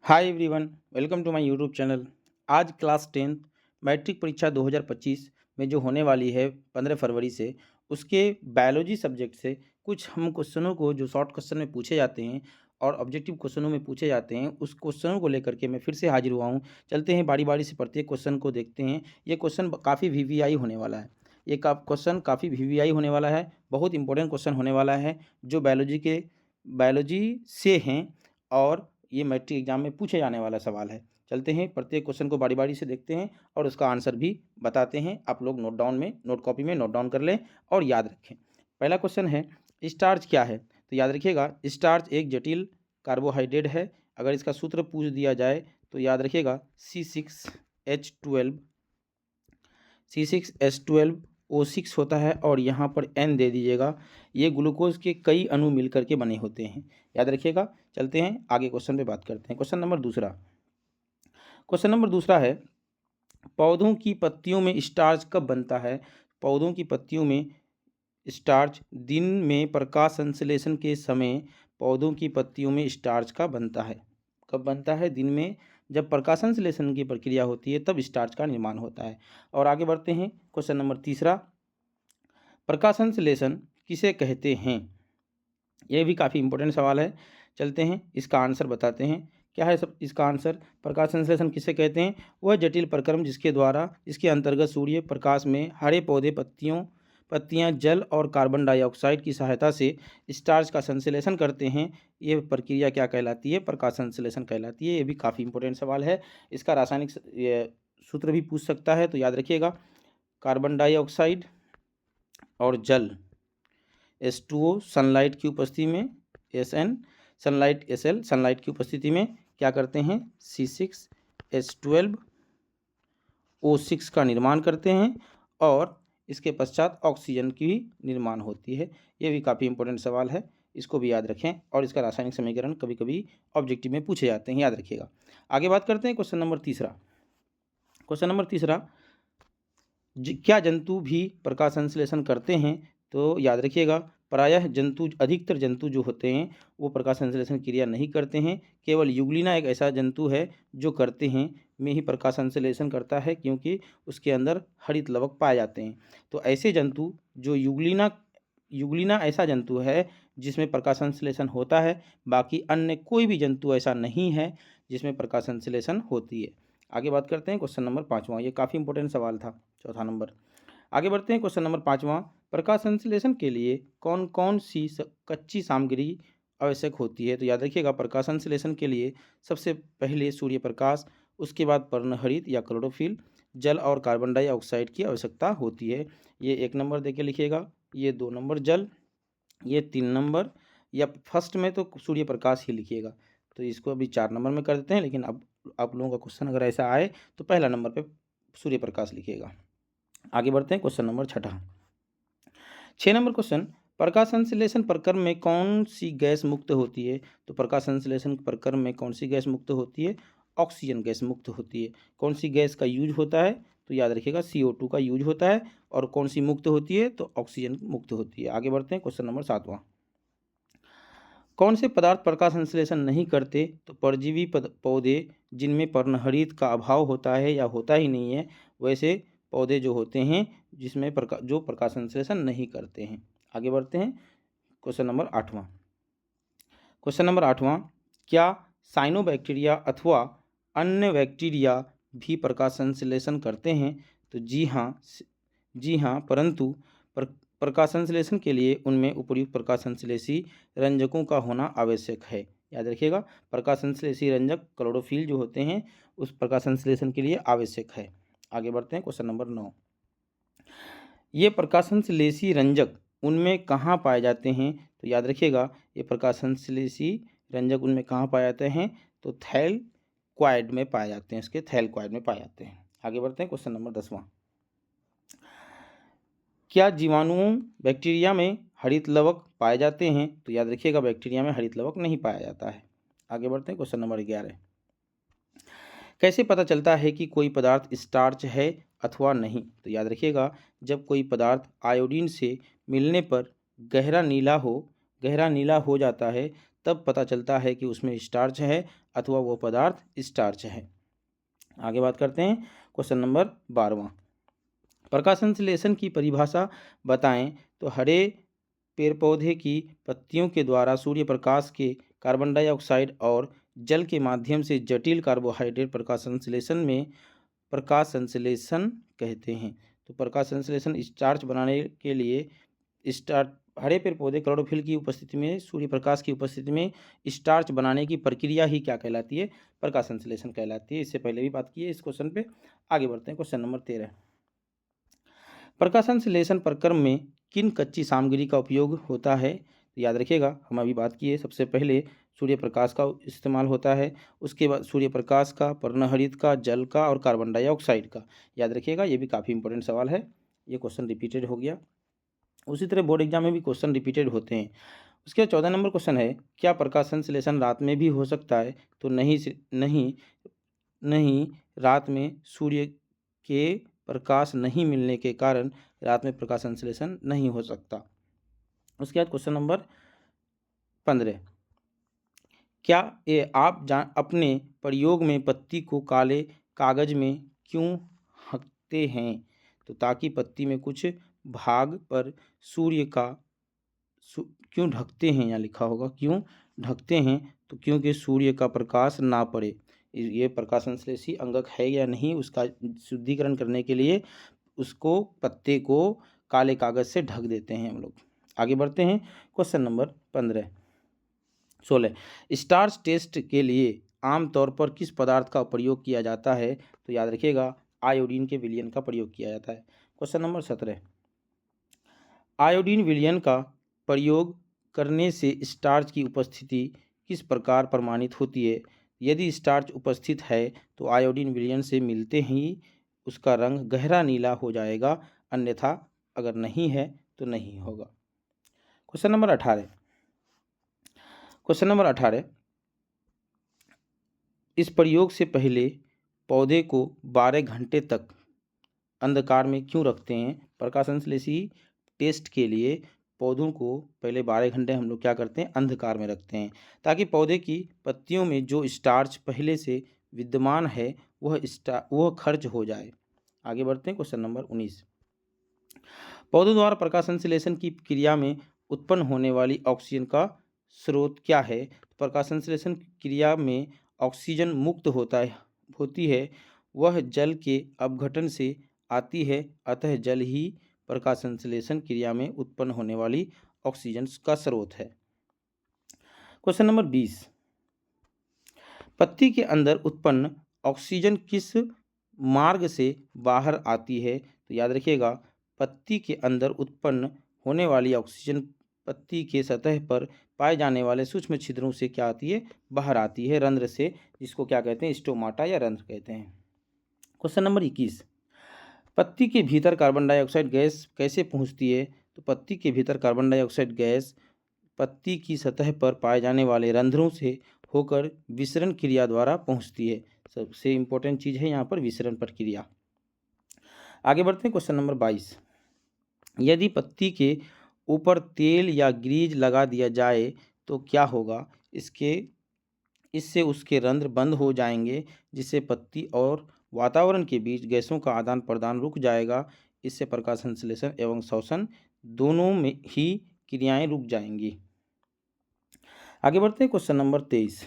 Hi everyone, welcome to my YouTube channel. आज class 10th matric परीक्षा 2025 में जो होने वाली है 15 फरवरी से, उसके बायोलॉजी सब्जेक्ट से कुछ हम क्वेश्चनों को जो शॉर्ट क्वेश्चन में पूछे जाते हैं और ऑब्जेक्टिव क्वेश्चनों में पूछे जाते हैं, उस क्वेश्चनों को लेकर के मैं फिर से हाजिर हुआ हूँ। चलते हैं बारी बारी से प्रत्येक क्वेश्चन को देखते हैं। ये क्वेश्चन काफ़ी वीवीआई होने वाला है। ये क्वेश्चन काफ़ी वीवीआई होने वाला है, बहुत इंपॉर्टेंट क्वेश्चन होने वाला है जो बायोलॉजी से हैं और ये मैट्रिक एग्जाम में पूछे जाने वाला सवाल है। चलते हैं प्रत्येक क्वेश्चन को बारी बारी से देखते हैं और उसका आंसर भी बताते हैं। आप लोग नोट कॉपी में नोट डाउन कर लें और याद रखें। पहला क्वेश्चन है, स्टार्च क्या है? तो याद रखिएगा, स्टार्च एक जटिल कार्बोहाइड्रेट है। अगर इसका सूत्र पूछ दिया जाए तो याद रखिएगा C6H12 C6H12O6 होता है और यहाँ पर N दे दीजिएगा। ये ग्लूकोज के कई अणु मिलकर के बने होते हैं, याद रखिएगा। चलते हैं आगे क्वेश्चन पे बात करते हैं। क्वेश्चन नंबर दूसरा है, पौधों की पत्तियों में स्टार्च कब बनता है? पौधों की पत्तियों में स्टार्च दिन में प्रकाश संश्लेषण के समय पौधों की पत्तियों में स्टार्च का बनता है। कब बनता है? दिन में जब प्रकाश संश्लेषण की प्रक्रिया होती है तब स्टार्च का निर्माण होता है। और आगे बढ़ते हैं। क्वेश्चन नंबर तीसरा, प्रकाश संश्लेषण किसे कहते हैं? यह भी काफ़ी इंपॉर्टेंट सवाल है। चलते हैं इसका आंसर बताते हैं। क्या है सब इसका आंसर? प्रकाश संश्लेषण किसे कहते हैं? वह जटिल प्रक्रम जिसके अंतर्गत सूर्य प्रकाश में हरे पौधे पत्तियां जल और कार्बन डाइऑक्साइड की सहायता से स्टार्च का संश्लेषण करते हैं। ये प्रक्रिया क्या कहलाती है? प्रकाश संश्लेषण कहलाती है। ये भी काफ़ी इंपॉर्टेंट सवाल है। इसका रासायनिक सूत्र भी पूछ सकता है, तो याद रखिएगा, कार्बन डाइऑक्साइड और जल H2O सनलाइट की उपस्थिति में Sn, सनलाइट Sl, सनलाइट की उपस्थिति में क्या करते हैं? C6H12O6 का निर्माण करते हैं और इसके पश्चात ऑक्सीजन की निर्माण होती है। ये भी काफ़ी इंपॉर्टेंट सवाल है, इसको भी याद रखें। और इसका रासायनिक समीकरण कभी कभी ऑब्जेक्टिव में पूछे जाते हैं, याद रखिएगा। आगे बात करते हैं क्वेश्चन नंबर तीसरा, क्या जंतु भी प्रकाश संश्लेषण करते हैं? तो याद रखिएगा, प्रायः अधिकतर जंतु जो होते हैं वो प्रकाश संश्लेषण क्रिया नहीं करते हैं। केवल युग्लिना एक ऐसा जंतु है जो करते हैं में ही प्रकाश संश्लेषण करता है, क्योंकि उसके अंदर हरित लवक पाए जाते हैं। तो ऐसे जंतु जो युग्लिना ऐसा जंतु है जिसमें प्रकाश संश्लेषण होता है। बाकी अन्य कोई भी जंतु ऐसा नहीं है जिसमें प्रकाश संश्लेषण होती है। आगे बात करते हैं क्वेश्चन नंबर 5वां। ये काफ़ी इंपॉर्टेंट सवाल था, चौथा नंबर। आगे बढ़ते हैं क्वेश्चन नंबर 5वां। प्रकाश संश्लेषण के लिए कौन कौन सी कच्ची सामग्री आवश्यक होती है? तो याद रखिएगा, प्रकाश संश्लेषण के लिए सबसे पहले सूर्य प्रकाश, उसके बाद पर्णहरित या क्लोरोफिल, जल और कार्बन डाइऑक्साइड की आवश्यकता होती है। ये 1 नंबर दे के लिखिएगा, ये 2 नंबर जल, ये 3 नंबर, या फर्स्ट में तो सूर्य प्रकाश ही लिखिएगा। तो इसको अभी 4 नंबर में कर देते हैं, लेकिन अब आप लोगों का क्वेश्चन अगर ऐसा आए तो पहला नंबर पे सूर्य प्रकाश लिखिएगा। आगे बढ़ते हैं क्वेश्चन नंबर 6 नंबर क्वेश्चन, प्रकाश संश्लेषण प्रक्रम में कौन सी गैस मुक्त होती है? तो प्रकाश संश्लेषण प्रक्रम में कौन सी गैस मुक्त होती है? ऑक्सीजन गैस मुक्त होती है। कौन सी गैस का यूज होता है? तो याद रखिएगा, CO2 का यूज होता है। और कौन सी मुक्त होती है? तो ऑक्सीजन मुक्त होती है। आगे बढ़ते हैं क्वेश्चन नंबर 7वां। कौन से पदार्थ प्रकाश संश्लेषण नहीं करते? तो परजीवी पौधे जिनमें पर्णहरित का अभाव होता है या होता ही नहीं है, वैसे पौधे जो होते हैं जिसमें जो प्रकाश संश्लेषण नहीं करते हैं। आगे बढ़ते हैं क्वेश्चन नंबर 8वां। क्या साइनोबैक्टीरिया अथवा अन्य बैक्टीरिया भी प्रकाश संश्लेषण करते हैं? तो जी हाँ, परंतु प्रकाश संश्लेषण के लिए उनमें उपयुक्त प्रकाश संश्लेषी रंजकों का होना आवश्यक है। याद रखिएगा, प्रकाश संश्लेषी रंजक क्लोरोफिल जो होते हैं उस प्रकाश संश्लेषण के लिए आवश्यक है। आगे बढ़ते हैं क्वेश्चन नंबर 9। ये प्रकाश संश्लेषी रंजक उनमें कहाँ पाए जाते हैं? तो याद रखिएगा, ये प्रकाश संश्लेषी रंजक उनमें कहाँ पाए जाते हैं? तो थैलक्वाइड में पाए जाते हैं, इसके थैलक्वाइड में पाए जाते हैं। आगे बढ़ते हैं क्वेश्चन नंबर 10वां। क्या जीवाणुओं बैक्टीरिया में हरित लवक पाए जाते हैं? तो याद रखिएगा, बैक्टीरिया में हरित लवक नहीं पाया जाता है। आगे बढ़ते हैं क्वेश्चन नंबर 11। कैसे पता चलता है कि कोई पदार्थ स्टार्च है अथवा नहीं? तो याद रखिएगा, जब कोई पदार्थ आयोडीन से मिलने पर गहरा नीला हो जाता है तब पता चलता है कि उसमें स्टार्च है अथवा वो पदार्थ स्टार्च है। आगे बात करते हैं क्वेश्चन नंबर 12वां। प्रकाश संश्लेषण की परिभाषा बताएं। तो हरे पेड़ पौधे की पत्तियों के द्वारा सूर्य प्रकाश के कार्बन डाइऑक्साइड और जल के माध्यम से जटिल कार्बोहाइड्रेट प्रकाश संश्लेषण कहते हैं। तो प्रकाश संश्लेषण स्टार्च बनाने के लिए हरे पेड़ पौधे क्लोरोफिल की उपस्थिति में, सूर्य प्रकाश की उपस्थिति में स्टार्च बनाने की प्रक्रिया ही क्या कहलाती है? प्रकाश संश्लेषण कहलाती है। इससे पहले भी बात की है इस क्वेश्चन पे। आगे बढ़ते हैं क्वेश्चन नंबर 13। प्रकाश संश्लेषण प्रक्रम में किन कच्ची सामग्री का उपयोग होता है? तो याद रखिएगा, हम अभी बात की है, सबसे पहले सूर्य प्रकाश का इस्तेमाल होता है, उसके बाद सूर्य प्रकाश का, पर्णहरित का, जल का और कार्बन डाइऑक्साइड का। याद रखिएगा, ये भी काफ़ी इंपॉर्टेंट सवाल है, ये क्वेश्चन रिपीटेड हो गया। उसी तरह बोर्ड एग्जाम में भी क्वेश्चन रिपीटेड होते हैं। उसके बाद 14 नंबर क्वेश्चन है, क्या प्रकाश संश्लेषण रात में भी हो सकता है? तो नहीं, रात में सूर्य के प्रकाश नहीं मिलने के कारण रात में प्रकाश संश्लेषण नहीं हो सकता। उसके बाद क्वेश्चन नंबर 15, क्या ये आप अपने प्रयोग में पत्ती को काले कागज में क्यों ढकते हैं? तो ताकि पत्ती में कुछ भाग पर सूर्य का क्यों ढकते हैं, यहाँ लिखा होगा क्यों ढकते हैं, तो क्योंकि सूर्य का प्रकाश ना पड़े। ये प्रकाश संश्लेषी अंगक है या नहीं, उसका शुद्धिकरण करने के लिए उसको, पत्ते को काले कागज से ढक देते हैं हम लोग। आगे बढ़ते हैं क्वेश्चन नंबर 16। स्टार्च टेस्ट के लिए आमतौर पर किस पदार्थ का प्रयोग किया जाता है? तो याद रखिएगा, आयोडीन के विलयन का प्रयोग किया जाता है। क्वेश्चन नंबर 17, आयोडीन विलयन का प्रयोग करने से स्टार्च की उपस्थिति किस प्रकार प्रमाणित होती है? यदि स्टार्च उपस्थित है तो आयोडीन विलयन से मिलते ही उसका रंग गहरा नीला हो जाएगा, अन्यथा अगर नहीं है तो नहीं होगा। क्वेश्चन नंबर 18, इस प्रयोग से पहले पौधे को 12 घंटे तक अंधकार में क्यों रखते हैं? प्रकाश संश्लेषी टेस्ट के लिए पौधों को पहले 12 घंटे हम लोग क्या करते हैं? अंधकार में रखते हैं, ताकि पौधे की पत्तियों में जो स्टार्च पहले से विद्यमान है वह खर्च हो जाए। आगे बढ़ते हैं क्वेश्चन नंबर 19, पौधों द्वारा प्रकाश संश्लेषण की क्रिया में उत्पन्न होने वाली ऑक्सीजन का स्रोत क्या है? प्रकाश संश्लेषण क्रिया में ऑक्सीजन मुक्त होती है, वह जल के अपघटन से आती है, अतः जल ही प्रकाश संश्लेषण क्रिया में उत्पन्न होने वाली ऑक्सीजन का स्रोत है। क्वेश्चन नंबर 20, पत्ती के अंदर उत्पन्न ऑक्सीजन किस मार्ग से बाहर आती है? तो याद रखिएगा, पत्ती के अंदर उत्पन्न होने वाली ऑक्सीजन पत्ती के सतह पर पाए जाने वाले सूक्ष्म छिद्रों से क्या आती है? बाहर आती है, रंध्र से, जिसको क्या कहते हैं? स्टोमाटा या रंध्र कहते हैं। क्वेश्चन नंबर 21, पत्ती के भीतर कार्बन डाइऑक्साइड गैस कैसे पहुंचती है? तो पत्ती के भीतर कार्बन डाइऑक्साइड गैस पत्ती की सतह पर पाए जाने वाले रंध्रों से होकर विसरण क्रिया द्वारा पहुंचती है। सबसे इंपॉर्टेंट चीज़ है यहाँ पर विसरण प्रक्रिया। आगे बढ़ते हैं क्वेश्चन नंबर 22, यदि पत्ती के ऊपर तेल या ग्रीज लगा दिया जाए तो क्या होगा? इससे उसके रंध्र बंद हो जाएंगे, जिससे पत्ती और वातावरण के बीच गैसों का आदान प्रदान रुक जाएगा। इससे प्रकाश संश्लेषण एवं श्वसन दोनों में ही क्रियाएं रुक जाएंगी। आगे बढ़ते हैं क्वेश्चन नंबर 23,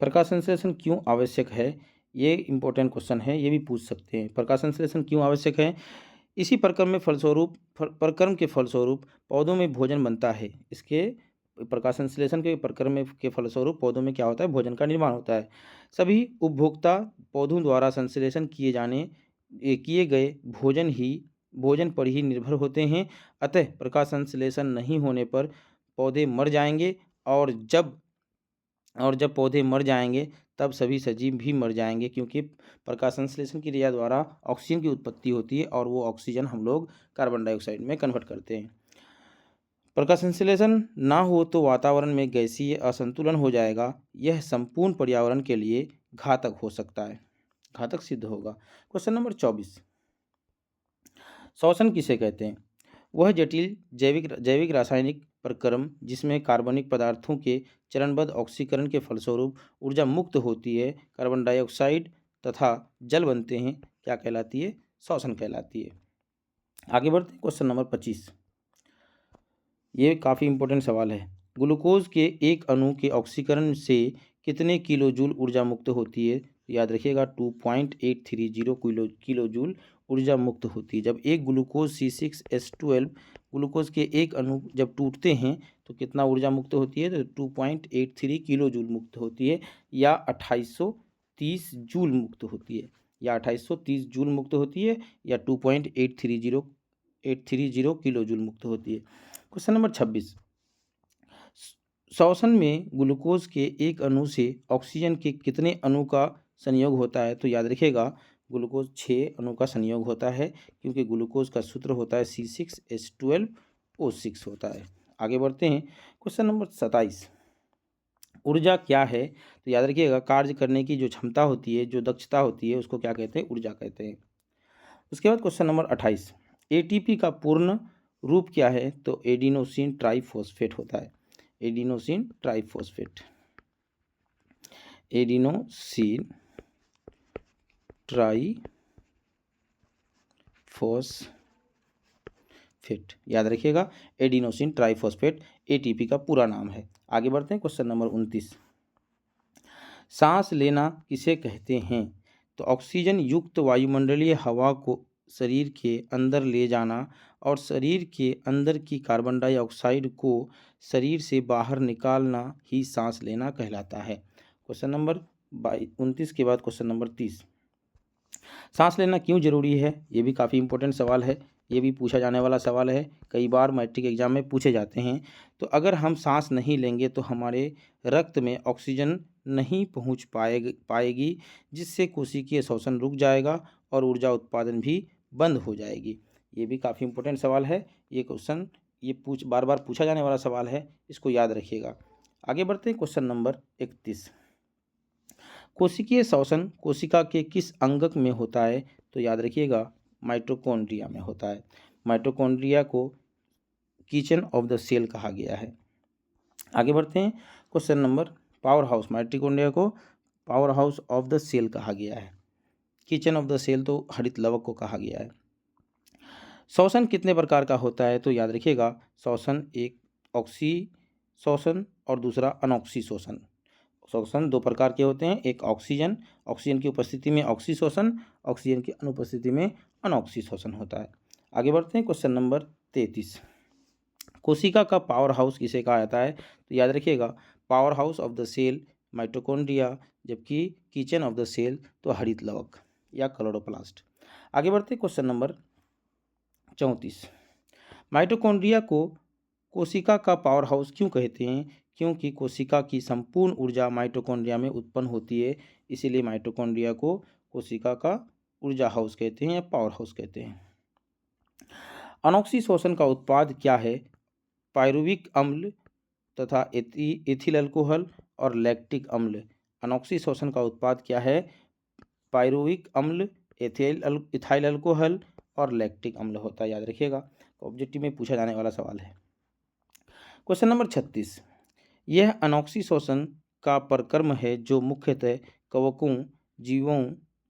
प्रकाश संश्लेषण क्यों आवश्यक है? ये इंपॉर्टेंट क्वेश्चन है, ये भी पूछ सकते हैं। प्रकाश संश्लेषण क्यों आवश्यक है? इसी प्रक्रम के फलस्वरूप पौधों में भोजन बनता है। इसके प्रकाश संश्लेषण के प्रक्रम के फलस्वरूप पौधों में क्या होता है? भोजन का निर्माण होता है। सभी उपभोक्ता पौधों द्वारा संश्लेषण किए गए भोजन पर ही निर्भर होते हैं, अतः प्रकाश संश्लेषण नहीं होने पर पौधे मर जाएंगे, और जब पौधे मर जाएंगे तब सभी सजीव भी मर जाएंगे, क्योंकि प्रकाश संश्लेषण की क्रिया द्वारा ऑक्सीजन की उत्पत्ति होती है और वो ऑक्सीजन हम लोग कार्बन डाइऑक्साइड में कन्वर्ट करते हैं। प्रकाश संश्लेषण ना हो तो वातावरण में गैसीय असंतुलन हो जाएगा, यह संपूर्ण पर्यावरण के लिए घातक हो सकता है, घातक सिद्ध होगा। क्वेश्चन नंबर 24, श्वसन किसे कहते हैं? वह जटिल जैविक रासायनिक प्रक्रम जिसमें कार्बनिक पदार्थों के चरणबद्ध ऑक्सीकरण के फलस्वरूप ऊर्जा मुक्त होती है, कार्बन डाइऑक्साइड तथा जल बनते हैं, क्या कहलाती है? श्वसन कहलाती है। आगे बढ़ते हैं क्वेश्चन नंबर 25। ये काफ़ी इंपॉर्टेंट सवाल है। ग्लूकोज के एक अणु के ऑक्सीकरण से कितने किलो जूल ऊर्जा मुक्त होती है? याद रखिएगा 2.830 किलो जूल ऊर्जा मुक्त होती है। जब एक ग्लूकोज C6H12 ग्लूकोज के एक अणु जब टूटते हैं तो कितना ऊर्जा मुक्त होती है? तो 2.83 किलो जूल मुक्त होती है, या 2830 जूल मुक्त होती है, या 2830 जूल मुक्त होती है, या 2.830 किलो जूल मुक्त होती है। Question number 26। श्वसन में ग्लूकोज के एक अणु से ऑक्सीजन के कितने अणु का संयोग होता है? तो याद रखिएगा ग्लूकोज 6 अणु का संयोग होता है, क्योंकि ग्लूकोज का सूत्र होता है C6H12O6 होता है। आगे बढ़ते हैं क्वेश्चन नंबर 27। ऊर्जा क्या है? तो याद रखिएगा कार्य करने की जो क्षमता होती है, जो दक्षता होती है, उसको क्या कहते हैं? ऊर्जा कहते हैं। उसके बाद क्वेश्चन नंबर 28। एटीपी का पूर्ण रूप क्या है? तो एडिनोसिन ट्राइफॉस्फेट होता है। एडिनोसिन ट्राइफॉस्फेट, एडिनोसिन ट्राइफॉस्फेट, याद रखिएगा एडिनोसिन ट्राइफॉस्फेट एटीपी का पूरा नाम है। आगे बढ़ते हैं क्वेश्चन नंबर 29। सांस लेना किसे कहते हैं? तो ऑक्सीजन युक्त वायुमंडलीय हवा को शरीर के अंदर ले जाना और शरीर के अंदर की कार्बन डाइऑक्साइड को शरीर से बाहर निकालना ही सांस लेना कहलाता है। क्वेश्चन नंबर 29 के बाद क्वेश्चन नंबर 30। सांस लेना क्यों जरूरी है? ये भी काफ़ी इंपॉर्टेंट सवाल है, ये भी पूछा जाने वाला सवाल है, कई बार मैट्रिक एग्जाम में पूछे जाते हैं। तो अगर हम सांस नहीं लेंगे तो हमारे रक्त में ऑक्सीजन नहीं पहुंच पाएगी, जिससे कोशिकीय श्वसन रुक जाएगा और ऊर्जा उत्पादन भी बंद हो जाएगी। ये भी काफ़ी इंपॉर्टेंट सवाल है, ये क्वेश्चन ये बार बार पूछा जाने वाला सवाल है, इसको याद रखिएगा। आगे बढ़ते हैं क्वेश्चन नंबर 31। कोशिकीय श्वसन कोशिका के किस अंगक में होता है? तो याद रखिएगा माइटोकॉन्ड्रिया में होता है। माइटोकॉन्ड्रिया को किचन ऑफ द सेल कहा गया है। आगे बढ़ते हैं question number powerhouse. Mitochondria को power house of the cell कहा गया है, किचन ऑफ द सेल तो हरित लवक को कहा गया है। श्वसन कितने प्रकार का होता है? तो याद रखिएगा श्वसन एक ऑक्सी श्वसन और दूसरा अनऑक्सी श्वसन। श्वसन दो प्रकार के होते हैं, एक ऑक्सीजन की उपस्थिति में ऑक्सी श्वसन, ऑक्सीजन की अनुपस्थिति में अनऑक्सी श्वसन होता है। आगे बढ़ते हैं क्वेश्चन नंबर 33। कोशिका का पावर हाउस किसे कहा जाता है? तो याद रखिएगा power house of the cell mitochondria, जबकि किचन ऑफ द सेल तो हरित लवक या क्लोरोप्लास्ट। आगे बढ़ते हैं क्वेश्चन नंबर 34। माइटोकॉन्ड्रिया को कोशिका का पावर हाउस क्यों कहते हैं? क्योंकि कोशिका की संपूर्ण ऊर्जा माइटोकॉन्ड्रिया में उत्पन्न होती है, इसीलिए माइटोकॉन्ड्रिया को कोशिका का ऊर्जा हाउस कहते हैं या पावर हाउस कहते हैं। अनॉक्सी श्वसन का उत्पाद क्या है? पायरुविक अम्ल तथा एथिल अल्कोहल और लैक्टिक अम्ल। अनॉक्सी श्वसन का उत्पाद क्या है? पायरुविक अम्ल, इथाइल अल्कोहल और लैक्टिक अम्ल होता है, याद रखिएगा, ऑब्जेक्टिव में पूछा जाने वाला सवाल है। Question number 36। यह अनॉक्सी श्वसन का प्रक्रम है जो मुख्यतः कवकों,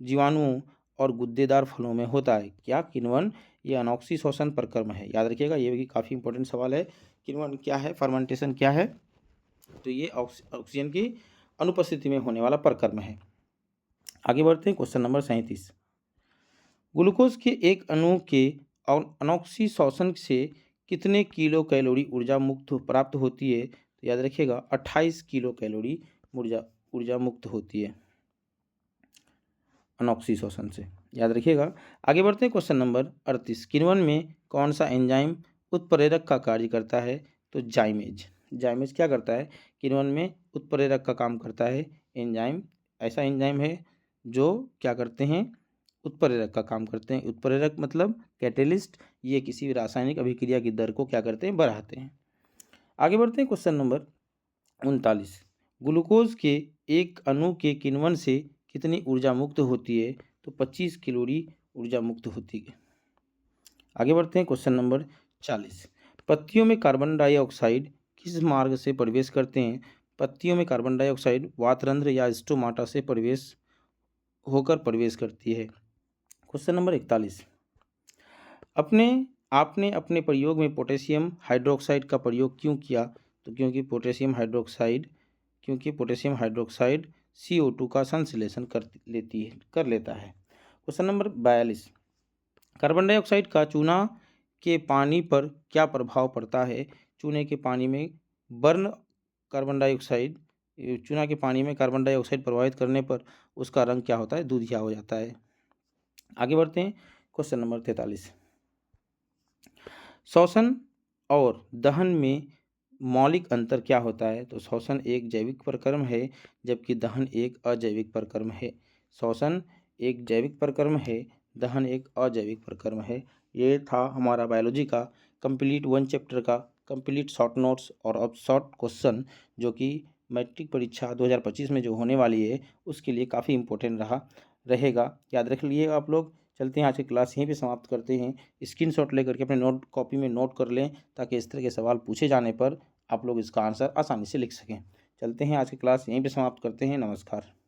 जीवाणुओं और गुद्देदार फलों में होता है। क्या? किण्वन। यह अनॉक्सी श्वसन प्रक्रम है, याद रखिएगा, ये भी काफ़ी इंपॉर्टेंट सवाल है। किण्वन क्या है? फर्मेंटेशन क्या है? तो ये ऑक्सीजन की अनुपस्थिति में होने वाला प्रक्रम है। आगे बढ़ते हैं क्वेश्चन नंबर 37। ग्लूकोज के एक अणु के अनॉक्सी श्वसन से कितने किलो कैलोरी ऊर्जा मुक्त प्राप्त होती है? तो याद रखिएगा 28 किलो कैलोरी ऊर्जा मुक्त होती है अनॉक्सी श्वसन से, याद रखिएगा। आगे बढ़ते हैं क्वेश्चन नंबर 38। किण्वन में कौन सा एंजाइम उत्प्रेरक का कार्य करता है? तो जाइमेज। जाइमेज क्या करता है? किण्वन में उत्प्रेरक का काम करता है एंजाइम। ऐसा एंजाइम है जो क्या करते हैं? उत्प्रेरक का काम करते हैं। उत्प्रेरक मतलब कैटेलिस्ट, ये किसी भी रासायनिक अभिक्रिया की दर को क्या करते हैं? बढ़ाते हैं। आगे बढ़ते हैं क्वेश्चन नंबर 39। ग्लूकोज के एक अणु के किण्वन से कितनी ऊर्जा मुक्त होती है? तो 25 कैलोरी ऊर्जा मुक्त होती है। आगे बढ़ते हैं क्वेश्चन नंबर 40। पत्तियों में कार्बन डाइऑक्साइड किस मार्ग से प्रवेश करते हैं? पत्तियों में कार्बन डाइऑक्साइड वातरंध्र या स्टोमाटा से होकर प्रवेश करती है। क्वेश्चन नंबर 41, अपने आपने अपने प्रयोग में पोटेशियम हाइड्रोक्साइड का प्रयोग क्यों किया? तो क्योंकि पोटेशियम हाइड्रोक्साइड CO2 का संश्लेषण कर लेता है। क्वेश्चन नंबर 42, कार्बन डाइऑक्साइड का चूना के पानी पर क्या प्रभाव पड़ता है? चूना के पानी में कार्बन डाइऑक्साइड प्रभावित करने पर उसका रंग क्या होता है? दूधिया हो जाता है। आगे बढ़ते हैं। क्वेश्चन नंबर 43, श्वसन और दहन में मौलिक अंतर क्या होता है? तो श्वसन एक जैविक प्रक्रम है जबकि दहन एक अजैविक प्रक्रम है। श्वसन एक जैविक प्रक्रम है, दहन एक अजैविक प्रक्रम है। ये था हमारा बायोलॉजी का कंप्लीट 1 चैप्टर का कंप्लीट शॉर्ट नोट्स और अब शॉर्ट क्वेश्चन, जो कि मैट्रिक परीक्षा 2025 में जो होने वाली है उसके लिए काफ़ी इम्पोर्टेंट रहेगा। याद रख लिए आप लोग। चलते हैं, आज की क्लास यहीं पे समाप्त करते हैं। स्क्रीनशॉट लेकर के अपने नोट कॉपी में नोट कर लें ताकि इस तरह के सवाल पूछे जाने पर आप लोग इसका आंसर आसानी से लिख सकें। चलते हैं, आज की क्लास यहीं पे समाप्त करते हैं। नमस्कार।